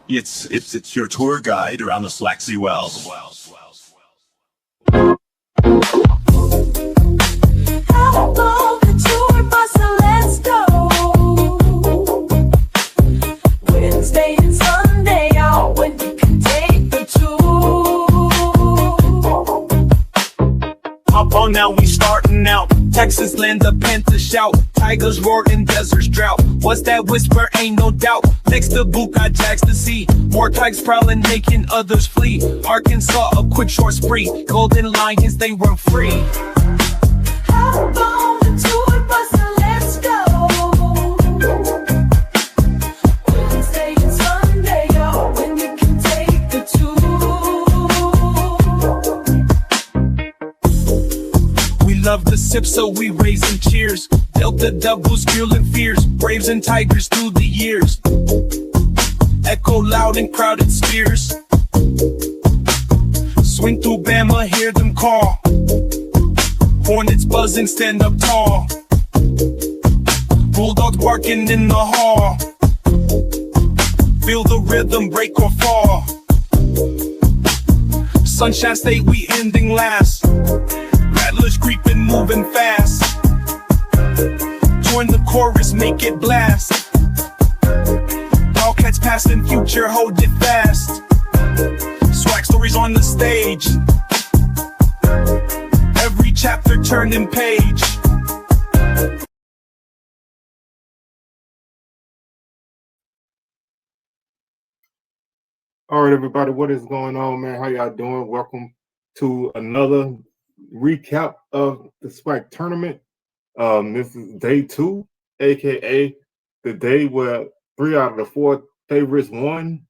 It's your tour guide around the SWAC Wells. How long the tour bus, so let's go. Wednesday and Sunday out when you can take the tour. Hop on now, we starting out. Texas land, the Panthers shout. Tigers roar and deserts drought. What's that whisper? Ain't no doubt. Next to Boot got Jags to see. More tigers prowling, making others flee. Arkansas, a quick short spree. Golden Lions, they run free. How long the tour bus, so let's go. Wednesday and Sunday out when you can take the tour. We love the sip, so we raising cheers. Delta doubles, fueling fears. Braves and Tigers through the years. Echo loud and crowded spheres. Swing through Bama, hear them call. Hornets buzzing, stand up tall. Bulldogs barking in the hall. Feel the rhythm break or fall. Sunshine State, we ending last. Rattlers creeping, moving fast. Join the chorus, make it blast. Wildcats passing, future, hold it fast. SWAC stories on the stage. Every chapter turning page. All right, everybody, what is going on, man? How y'all doing? Welcome to another recap of the SWAC tournament. This is day 2, aka the day where 3 out of the 4 favorites won.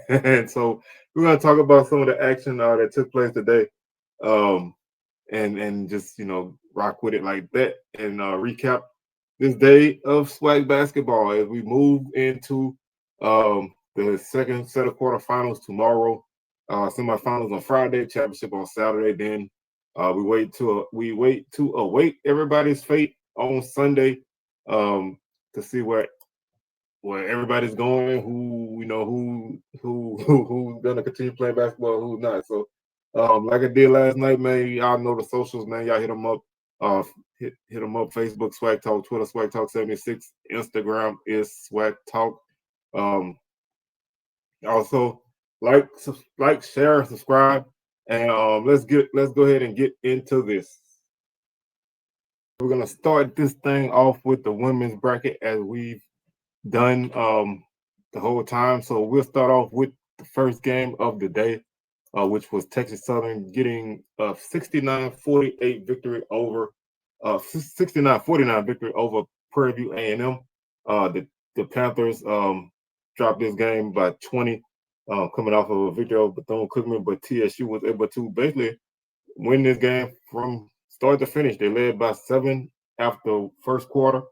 And so we're gonna talk about some of the action that took place today, and just rock with it like that, and recap this day of SWAC basketball as we move into the second set of quarterfinals tomorrow, semifinals on Friday, championship on Saturday. Then we wait to await everybody's fate on Sunday, to see where everybody's going, who's gonna continue playing basketball, who's not. So like I did last night, man, y'all know the socials, man. Y'all hit them up. Hit them up. Facebook, SWAC Talk. Twitter, SWAC Talk 76. Instagram is SWAC Talk. Also like, share, and subscribe. And let's go ahead and get into this. We're gonna start this thing off with the women's bracket as we've done the whole time. So we'll start off with the first game of the day, which was Texas Southern getting a 69-48 victory over 69-49 victory over Prairie View A&M. The Panthers dropped this game by 20, coming off of a victory over Bethune-Cookman, but TSU was able to basically win this game from start to finish. They led by 7 after first quarter.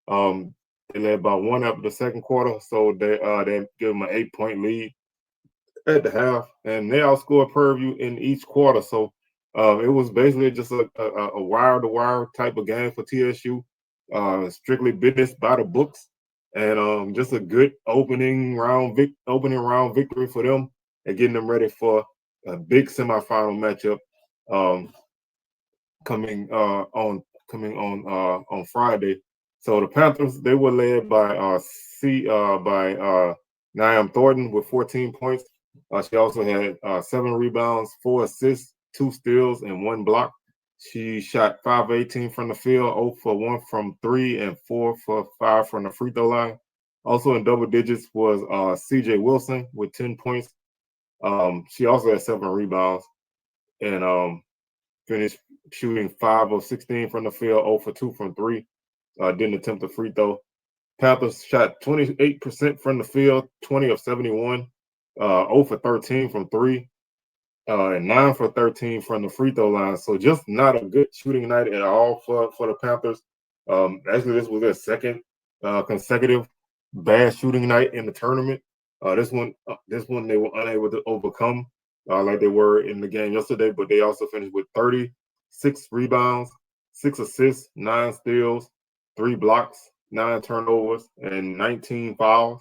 They led by 1 after the second quarter, so they give them an 8-point lead at the half, and they outscored Prairie View in each quarter. So it was basically just a wire-to-wire type of game for TSU, strictly business by the books, and just a good opening round victory for them and getting them ready for a big semifinal matchup coming on Friday. So the Panthers, they were led by Niam Thornton with 14 points. She also had 7 rebounds, 4 assists, 2 steals, and 1 block. She shot 5 of 18 from the field, 0 for 1 from 3, and 4 for 5 from the free throw line. Also in double digits was CJ Wilson with 10 points. She also had 7 rebounds and finished shooting 5 of 16 from the field, 0 for 2 from 3. Didn't attempt a free throw. Panthers shot 28% from the field, 20 of 71, 0 for 13 from 3, and 9 for 13 from the free throw line. So just not a good shooting night at all for the Panthers. Actually, this was their second consecutive bad shooting night in the tournament. This one they were unable to overcome like they were in the game yesterday, but they also finished with 36 rebounds, 6 assists, 9 steals, 3 blocks, 9 turnovers, and 19 fouls.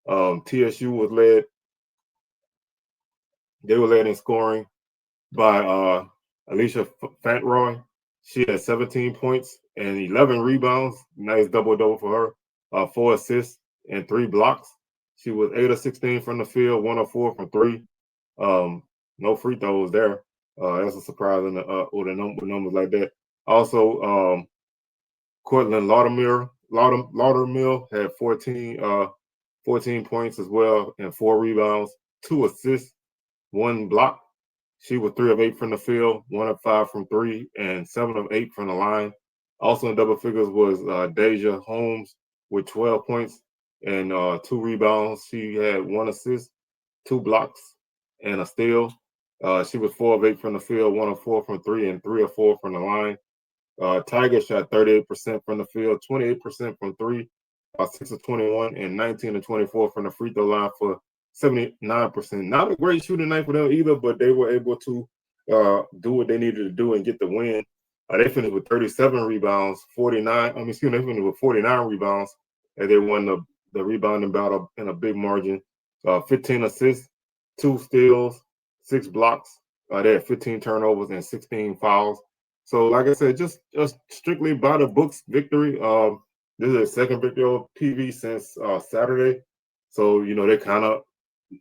TSU was led. They were led in scoring by Alicia Fantroy. She had 17 points and 11 rebounds. Nice double-double for her. 4 assists and 3 blocks. She was 8 of 16 from the field, 1 of 4 from 3. No free throws there. That's a surprise in with numbers like that. Also, Cortland Laudermill had 14 points as well and 4 rebounds, 2 assists, 1 block. She was 3 of 8 from the field, 1 of 5 from 3, and 7 of 8 from the line. Also in double figures was Deja Holmes with 12 points and 2 rebounds. She had 1 assist, 2 blocks, and a steal. She was 4 of 8 from the field, 1 of 4 from 3, and 3 of 4 from the line. Tiger shot 38% from the field, 28% from 3, 6 of 21, and 19 of 24 from the free throw line for 79%. Not a great shooting night for them either, but they were able to do what they needed to do and get the win. They finished with 37 rebounds, they finished with 49 rebounds, and they won the rebounding battle in a big margin. 15 assists, 2 steals, 6 blocks. They had 15 turnovers and 16 fouls. So, like I said, just strictly by the books victory. This is their second victory on PV since Saturday. So, they kind of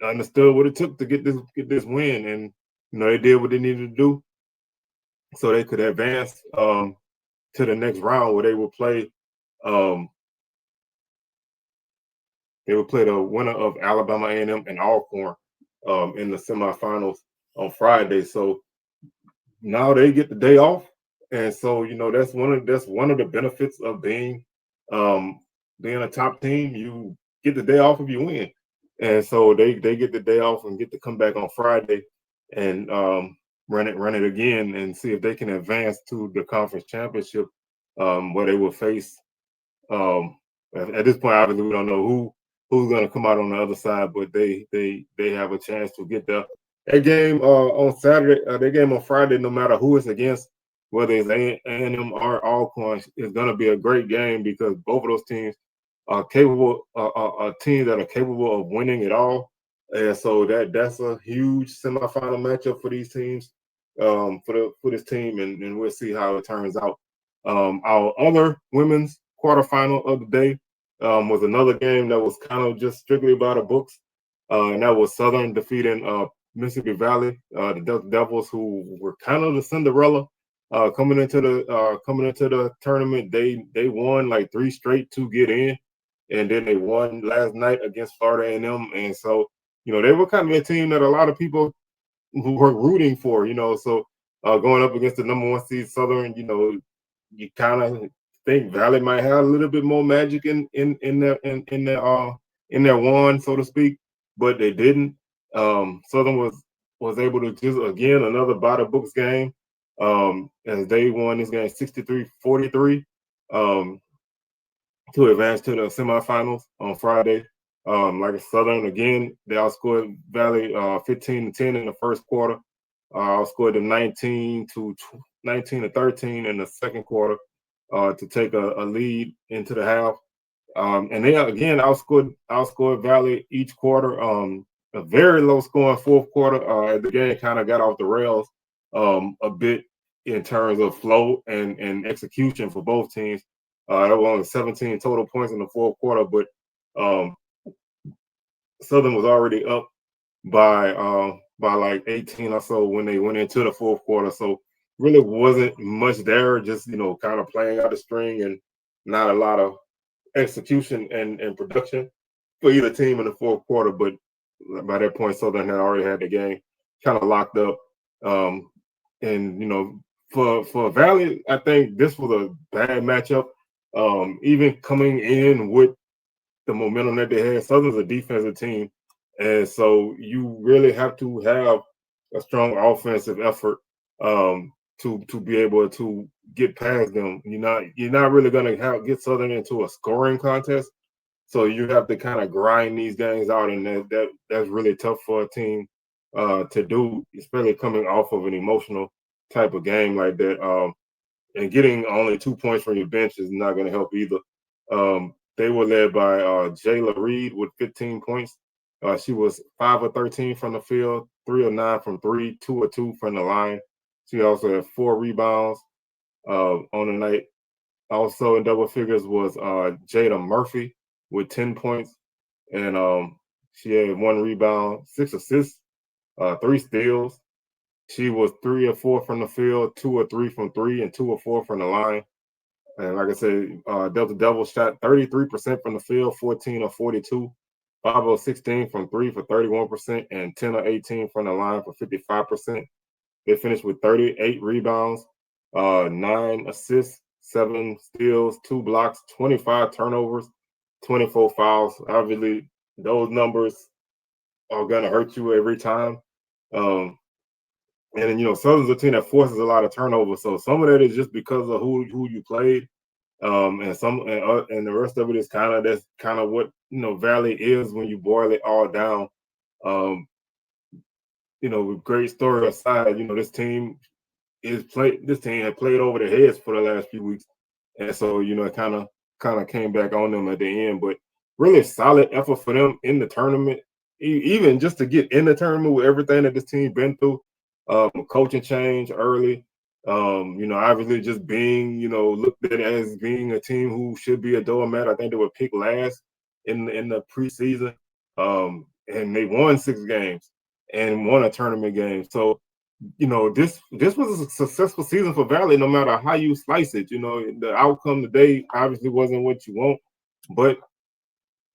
understood what it took to get this win, and they did what they needed to do so they could advance to the next round where they will play. They will play the winner of Alabama A&M and Alcorn in the semifinals on Friday. So now they get the day off, and so that's one of the benefits of being a top team. You get the day off if you win. And so they get the day off and get to come back on Friday and run it again and see if they can advance to the conference championship, where they will face. At this point, obviously, we don't know who's going to come out on the other side, but they have a chance to get there. That game on Saturday, that game on Friday, no matter who it's against, whether it's A&M or Alcorn, is going to be a great game because both of those teams are capable, teams that are capable of winning it all, and so that's a huge semifinal matchup for these teams, for this team, and we'll see how it turns out. Our other women's quarterfinal of the day was another game that was kind of just strictly by the books, and that was Southern defeating Mississippi Valley, the Devils, who were kind of the Cinderella coming into the tournament. They won like 3 straight to get in. And then they won last night against Florida A&M. And so, they were kind of a team that a lot of people who were rooting for, So going up against the number 1 seed Southern, you kind of think Valley might have a little bit more magic in their wand, so to speak, but they didn't. Southern was able to just, again, another by the books game, as they won this game 63-43. To advance to the semifinals on Friday. Like Southern, again, they outscored Valley 15-10 in the first quarter. Outscored them 19-13 in the second quarter to take a lead into the half. And they again outscored Valley each quarter. A very low scoring fourth quarter. The game kind of got off the rails a bit in terms of flow and execution for both teams. There were only 17 total points in the fourth quarter, but Southern was already up by like 18 or so when they went into the fourth quarter. So really wasn't much there, just kind of playing out the string and not a lot of execution and production for either team in the fourth quarter. But by that point, Southern had already had the game kind of locked up. And for Valley, I think this was a bad matchup. Even coming in with the momentum that they had, Southern's a defensive team, and so you really have to have a strong offensive effort to be able to get past them. You're not really going to get Southern into a scoring contest, so you have to kind of grind these games out, and that's really tough for a team to do, especially coming off of an emotional type of game like that. And getting only 2 points from your bench is not going to help either. they were led by Jayla Reed with 15 points. She was 5 of 13 from the field, 3 of 9 from three, 2 of 2 from the line. She also had 4 rebounds on the night. Also in double figures was Jada Murphy with 10 points, and she had 1 rebound, 6 assists, 3 steals. She was 3 of 4 from the field, 2 of 3 from three, and 2 of 4 from the line. And like I said, Delta Devils shot 33% from the field, 14 of 42, 5 of 16 from three for 31%, and 10 of 18 from the line for 55%. They finished with 38 rebounds, 9 assists, 7 steals, 2 blocks, 25 turnovers, 24 fouls. Obviously, those numbers are going to hurt you every time. And then, Southern's a team that forces a lot of turnovers. So some of that is just because of who you played. And the rest of it is that's kind of what Valley is when you boil it all down. Great story aside, this team had played over their heads for the last few weeks. And so, it kind of came back on them at the end. But really solid effort for them in the tournament, even just to get in the tournament with everything that this team been through. Coaching change early, obviously just being, looked at as being a team who should be a doormat. I think they were picked last in the preseason, and they won 6 games and won a tournament game. So, this was a successful season for Valley, no matter how you slice it. The outcome today obviously wasn't what you want, but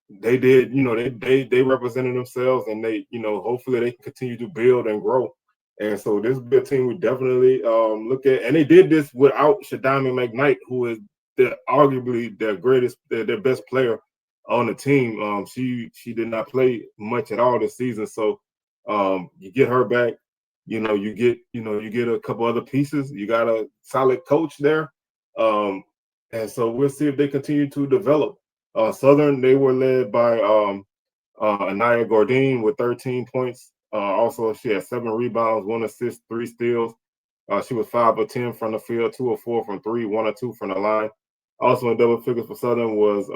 they did, they represented themselves, and they, hopefully they can continue to build and grow. And so this is a team we definitely look at. And they did this without Shadami McKnight, who is arguably their best player on the team. She did not play much at all this season. So you get her back, you get a couple other pieces. You got a solid coach there. And so we'll see if they continue to develop. Southern, they were led by Anaya Gordine with 13 points. Also, she had 7 rebounds, 1 assist, 3 steals. She was 5 of 10 from the field, 2 of 4 from three, 1 of 2 from the line. Also in double figures for Southern was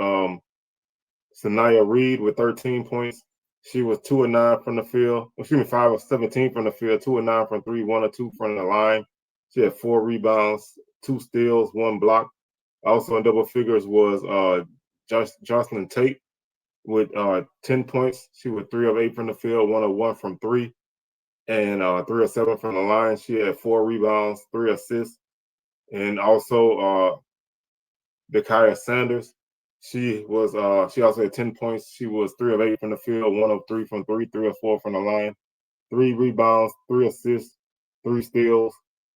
Sanaya Reed with 13 points. She was 2 of 9 from the field. 5 of 17 from the field, 2 of 9 from three, 1 of 2 from the line. She had 4 rebounds, 2 steals, 1 block. Also in double figures was Jocelyn Tate with 10 points. She was 3 of 8 from the field, 1 of 1 from three, and 3 of 7 from the line. She had 4 rebounds, 3 assists. And also Dakaya Sanders, she also had 10 points. She was 3 of 8 from the field, 1 of 3 from three, 3 of 4 from the line, 3 rebounds, 3 assists, 3 steals.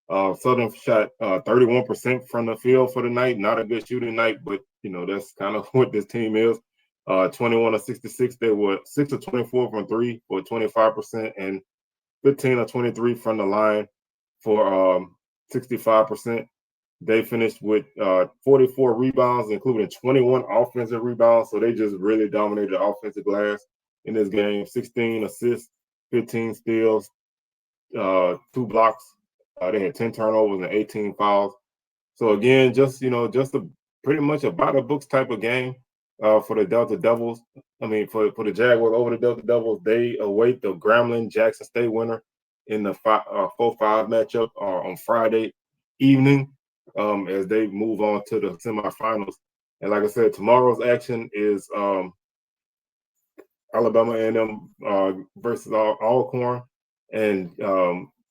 Southern shot 31% from the field for the night. Not a good shooting night, but that's kind of what this team is. 21 of 66. They were 6 of 24 from three for 25%, and 15 of 23 from the line for 65%. They finished with 44 rebounds, including 21 offensive rebounds. So they just really dominated the offensive glass in this game. 16 assists, 15 steals, 2 blocks. They had 10 turnovers and 18 fouls. So again, just pretty much a by the books type of game for the Delta Devils. For the Jaguars over the Delta Devils. They await the Grambling Jackson State winner in the 4-5 matchup on Friday evening as they move on to the semifinals. And like I said, tomorrow's action is Alabama A&M versus Alcorn, and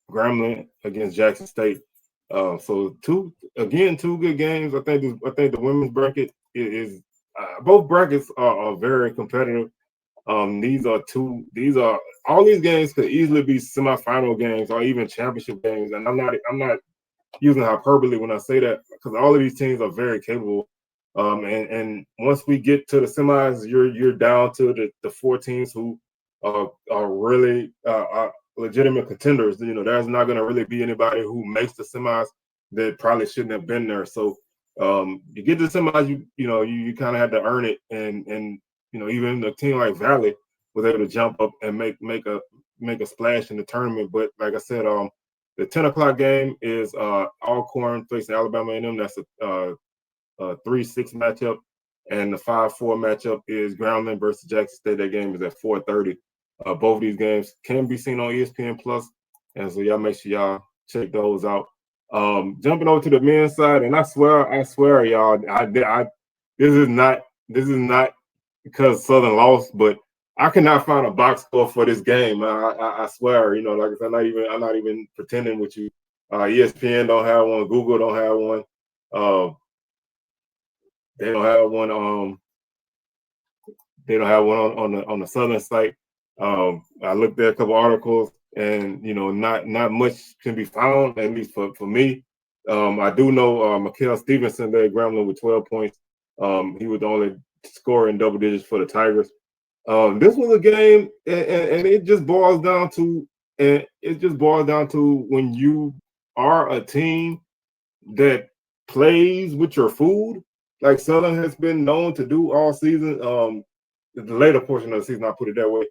Grambling against Jackson State. So two good games. I think the women's bracket is both brackets are very competitive. These are all these games could easily be semifinal games or even championship games. And I'm not using hyperbole when I say that, because all of these teams are very capable. And once we get to the semis, you're down to the 4 teams who are really legitimate contenders. There's not going to really be anybody who makes the semis that probably shouldn't have been there. So you get to the semis, you kind of had to earn it, and even a team like Valley was able to jump up and make a splash in the tournament. But like I said, the 10 o'clock game is Alcorn facing Alabama A&M. That's a 3-6 matchup. And the 5-4 matchup is Grambling versus Jackson State. That game is at 4:30. Both of these games can be seen on ESPN Plus, and so y'all make sure y'all check those out. Jumping over to the men's side, and I swear, y'all, this is not because Southern lost, but I cannot find a box score for this game. I swear, you know, like I said, I'm not even pretending with you. ESPN don't have one, Google don't have one. They don't have one. They don't have one on the Southern site. I looked at a couple articles, and you know, not much can be found, at least for me. I do know Mikael Stevenson led Grambling with 12 points. He was the only scorer in double digits for the Tigers. This was a game, and it just boils down to, when you are a team that plays with your food, like Southern has been known to do all season. The later portion of the season, I put it that way.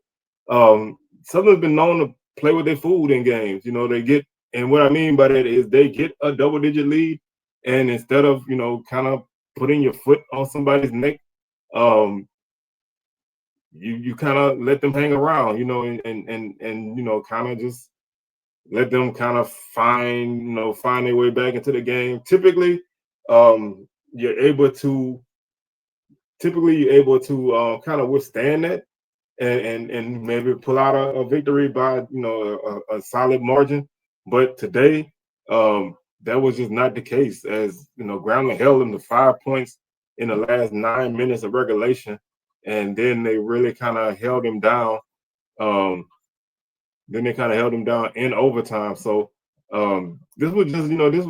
Southern's been known to play with their food in games. You know, they get, and what I mean by that is they get a double-digit lead, and instead of, you know, kind of putting your foot on somebody's neck, you kind of let them hang around, you know, and you know, kind of just let them kind of find their way back into the game. Typically, you're able to kind of withstand that and maybe pull out a victory by, you know, a solid margin. But today, that was just not the case, as you know, Grambling held them to 5 points in the last 9 minutes of regulation, and then they really kind of held him down. In overtime. So this was just, you know, this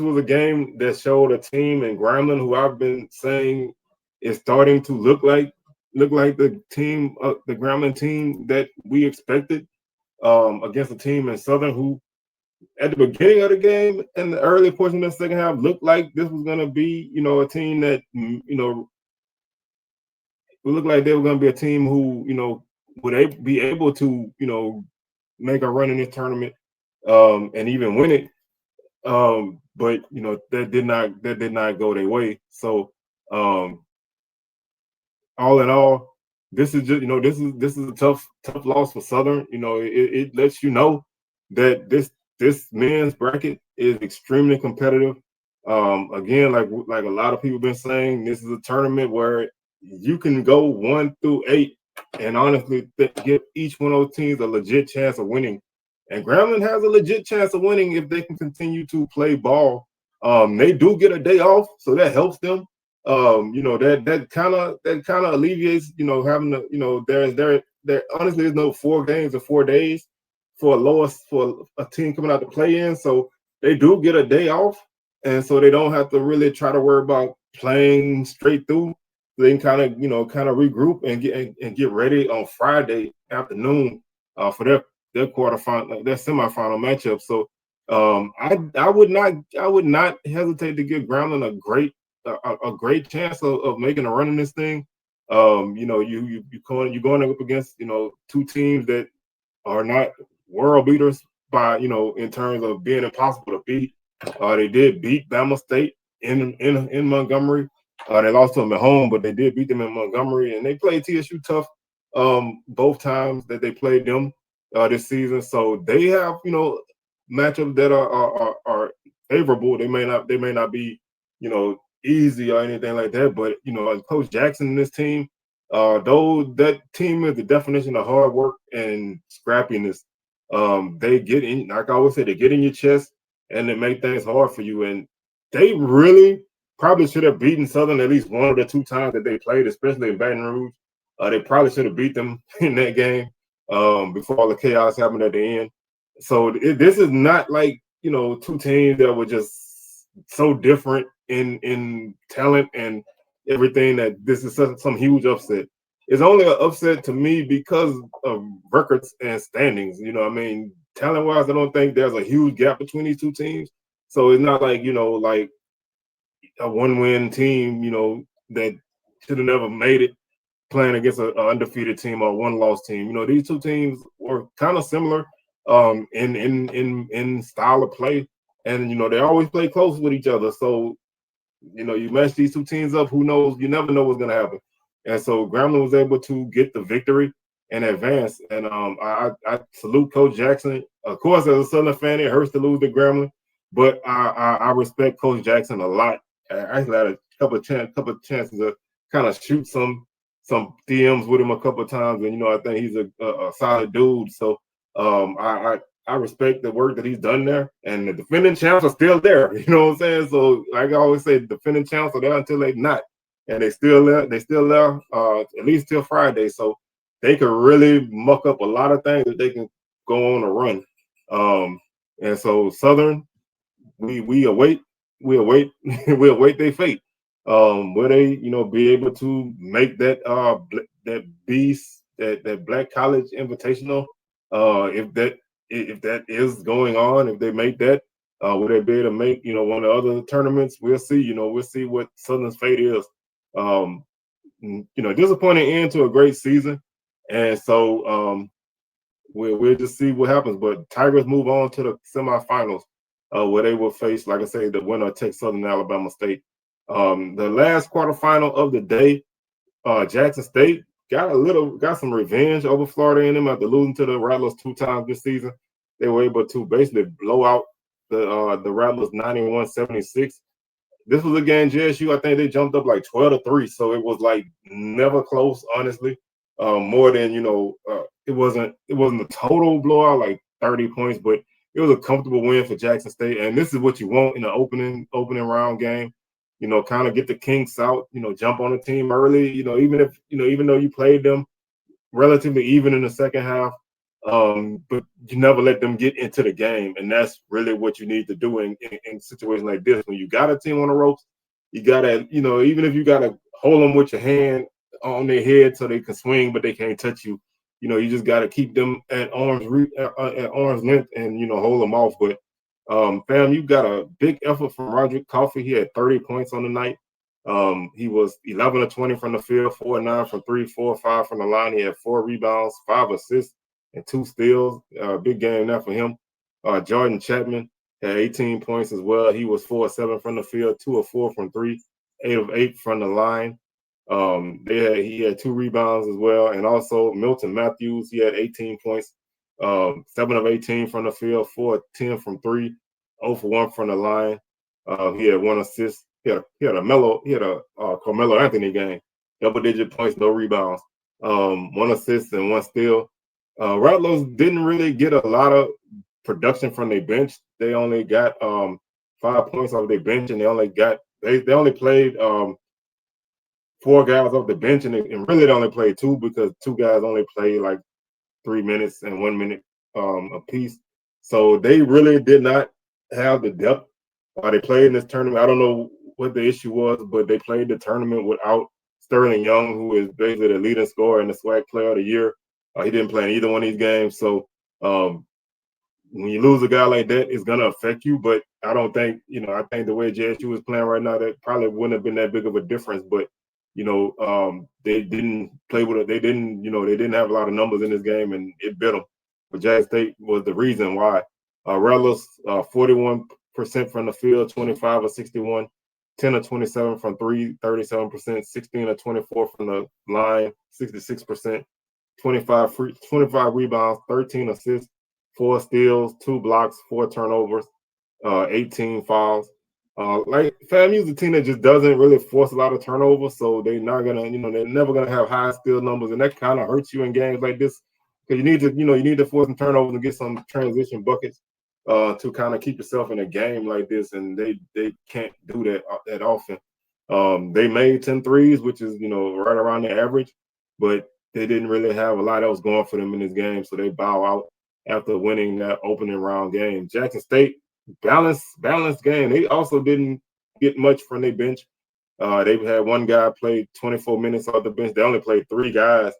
was a game that showed a team in Grambling who I've been saying is starting to look like the team, the Grambling team that we expected, against a team in Southern who, at the beginning of the game and the early portion of the second half, looked like this was going to be, you know, a team that, you know, it looked like they were going to be a team who, you know, would be able to, you know, make a run in this tournament, and even win it. But you know, that did not go their way. So all in all, this is just, you know, this is a tough loss for Southern. You know, it lets you know that this men's bracket is extremely competitive. Again, like a lot of people been saying, this is a tournament where you can go 1 through 8 and honestly give each one of those teams a legit chance of winning. And Grambling has a legit chance of winning if they can continue to play ball. They do get a day off, so that helps them. You know, that kind of alleviates, you know, having to, you know, there honestly is no 4 games or 4 days for a team coming out to play in. So they do get a day off, and so they don't have to really try to worry about playing straight through. They can kind of regroup and get ready on Friday afternoon for their quarterfinal, their semifinal matchup. So I would not hesitate to give Grambling a great chance of making a run in this thing. You know, you're going up against, you know, 2 teams that are not world beaters by, you know, in terms of being impossible to beat. They did beat Bama State in Montgomery. They lost to them at home, but they did beat them in Montgomery, and they played TSU tough both times that they played them this season. So they have, you know, matchups that are favorable. They may not be, you know, easy or anything like that, but you know, like Coach Jackson and this team, though that team is the definition of hard work and scrappiness. They get in, like I always say, they get in your chest and they make things hard for you. And they really probably should have beaten Southern at least 1 of the 2 times that they played, especially in Baton Rouge. They probably should have beat them in that game before all the chaos happened at the end. So this is not like, you know, 2 teams that were just so different in talent and everything that this is some huge upset. It's only an upset to me because of records and standings. You know, I mean, talent-wise, I don't think there's a huge gap between these 2 teams. So it's not like, you know, like a 1-win team, you know, that should have never made it playing against an undefeated team or a 1-loss team. You know, these 2 teams were kind of similar in style of play, and you know, they always play close with each other. So you match these two teams up, who knows? You never know what's going to happen. And so Grambling was able to get the victory and advance. And I salute Coach Jackson. Of course, as a Southern fan, it hurts to lose to Grambling, but I respect Coach Jackson a lot. I actually had a couple of chances to kind of shoot some DMs with him a couple of times, and I think he's a solid dude. So I respect the work that he's done there, and the defending champs are still there. You know what I'm saying? So like I always say, the defending champs are there until they're not, and they still there. They still there at least till Friday. So they could really muck up a lot of things that they can go on a run. And so Southern, we await we await their fate. Will they be able to make that that beast that Black College Invitational? If that is going on, if they make that, will they be able to make one of the other tournaments? We'll see. We'll see what Southern's fate is. Disappointing end to a great season, and so we'll just see what happens. But Tigers move on to the semifinals, where they will face, like I say, the winner of Texas Southern Alabama State. The last quarterfinal of the day, Jackson State got some revenge over Florida A&M after losing to the Rattlers 2 times this season. They were able to basically blow out the Rattlers 91-76. This was a game JSU, I think they jumped up like 12-3, so it was like never close, honestly. More than it wasn't a total blowout like 30 points, but it was a comfortable win for Jackson State. And this is what you want in an opening round game. Kind of get the kinks out, jump on the team early, even though you played them relatively even in the second half, but you never let them get into the game. And that's really what you need to do in situations like this. When you got a team on the ropes, you got to, even if you got to hold them with your hand on their head so they can swing, but they can't touch you, you just got to keep them at arm's length and, hold them off. But fam, you got a big effort from Roderick Coffey. He had 30 points on the night. He was 11 of 20 from the field, 4 of 9 from 3, 4 of 5 from the line. He had 4 rebounds, 5 assists, and 2 steals. Big game there for him. Jordan Chapman had 18 points as well. He was 4 of 7 from the field, 2 of 4 from 3, 8 of 8 from the line. He had 2 rebounds as well. And also Milton Matthews, he had 18 points. 7 of 18 from the field, 4 of 10 from 3, 0 for 1 from the line. He had 1 assist. He had a Carmelo Anthony game, double-digit points, no rebounds, 1 assist and 1 steal. Rattlers didn't really get a lot of production from their bench. They only got 5 points off their bench, and they only played 4 guys off the bench, and really they only played 2 because 2 guys only played like 3 minutes and 1 minute apiece. So they really did not have the depth. They played in this tournament. I don't know what the issue was, but they played the tournament without Sterling Young, who is basically the leading scorer and the SWAC player of the year. He didn't play in either one of these games. So when you lose a guy like that, it's going to affect you. But I don't think, I think the way JSU is playing right now, that probably wouldn't have been that big of a difference. But they didn't play with it. They didn't have a lot of numbers in this game, and it bit them. But Jackson State was the reason why. Rattlers 41% from the field, 25 of 61, 10 of 27 from 3, 37%, 16 of 24 from the line, 66%, 25 rebounds, 13 assists, 4 steals, 2 blocks, 4 turnovers, 18 fouls. FAMU's a team that just doesn't really force a lot of turnovers, so they're not gonna, they're never gonna have high skill numbers, and that kind of hurts you in games like this because you need to force some turnovers and get some transition buckets to kind of keep yourself in a game like this, and they can't do that often. They made 10 threes, which is right around the average, but they didn't really have a lot else going for them in this game, so they bow out after winning that opening round game. Jackson State. Balanced game. They also didn't get much from their bench. They had 1 guy play 24 minutes off the bench. They only played 3 guys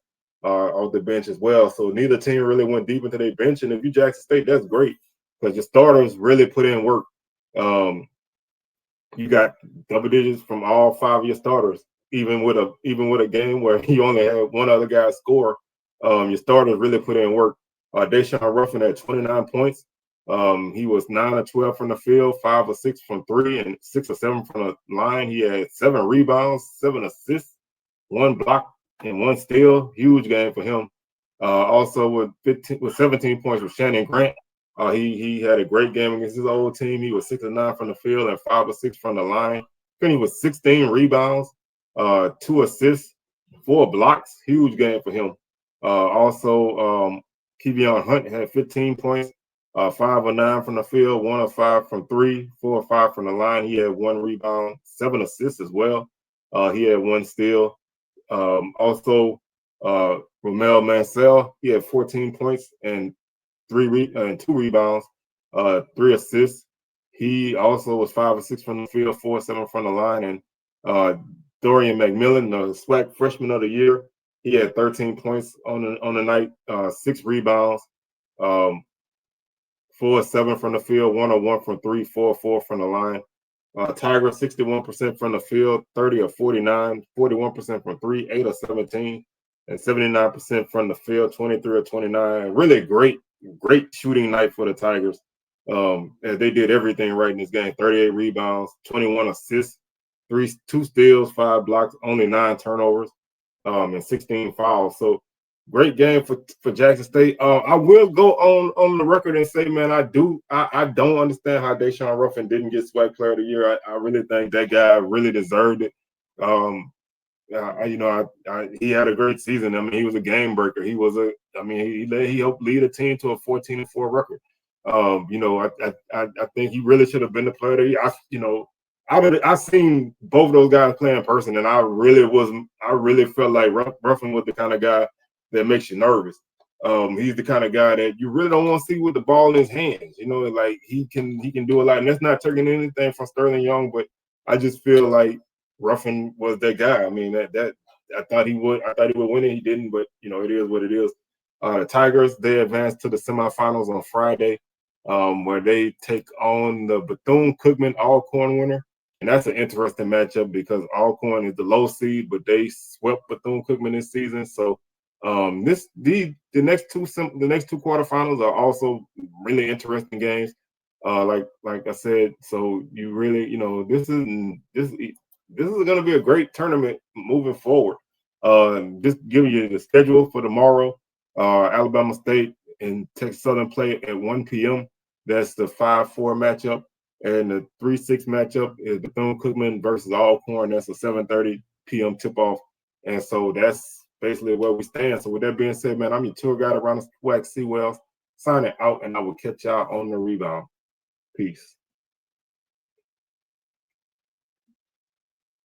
off the bench as well. So neither team really went deep into their bench. And if you Jackson State, that's great because your starters really put in work. You got double digits from all 5 of your starters. Even with a game where you only had 1 other guy score, your starters really put in work. Deshaun Ruffin had 29 points. He was 9 of 12 from the field, 5 of 6 from 3, and 6 of 7 from the line. He had 7 rebounds, 7 assists, 1 block, and 1 steal. Huge game for him. Also with 17 points with Shannon Grant. He had a great game against his old team. He was 6 of 9 from the field and 5 of 6 from the line. He was 16 rebounds, 2 assists, 4 blocks. Huge game for him. Also, Kevion Hunt had 15 points, 5 of 9 from the field, 1 of 5 from 3, 4 of 5 from the line. He had 1 rebound, 7 assists as well. He had 1 steal. Also, Romel Mansell, he had 14 points and 2 rebounds, 3 assists. He also was 5 of 6 from the field, 4 of 7 from the line. And Dorian McMillan, the SWAC Freshman of the Year, he had 13 points on the night, 6 rebounds, 4 of 7 from the field, 1 of 1 from 3, 4 of 4 from the line. Tiger 61% from the field, 30 of 49, 41% from 3, 8 of 17, and 79% from the field, 23 of 29. Really great shooting night for the Tigers. They did everything right in this game. 38 rebounds, 21 assists, 2 steals, 5 blocks, only 9 turnovers, and 16 fouls. So great game for Jackson State. I will go on the record and say, man, I don't understand how Deshaun Ruffin didn't get SWAC Player of the Year. I really think that guy really deserved it. He had a great season. I mean, he was a game breaker. He helped lead a team to a 14-4 record. I think he really should have been the Player of the Year. I've seen both of those guys play in person, and I really felt like Ruffin was the kind of guy that makes you nervous. He's the kind of guy that you really don't want to see with the ball in his hands. Like he can do a lot, and that's not taking anything from Sterling Young, but I just feel like Ruffin was that guy. I mean, that I thought he would win it. He didn't, but it is what it is. The Tigers, they advanced to the semifinals on Friday, where they take on the Bethune-Cookman Alcorn winner. And that's an interesting matchup because Alcorn is the low seed, but they swept Bethune-Cookman this season. So the next two quarterfinals are also really interesting games. Like I said, so you really, this is going to be a great tournament moving forward. Just giving you the schedule for tomorrow. Alabama State and Texas Southern play at 1 p.m. That's the 5-4 matchup. And the 3-6 matchup is Bethune-Cookman versus Alcorn. That's a 7:30 p.m. tip-off. And so that's basically where we stand. So with that being said, man, I'm your tour guide around the SWAC Seawells, signing out, and I will catch y'all on the rebound. Peace.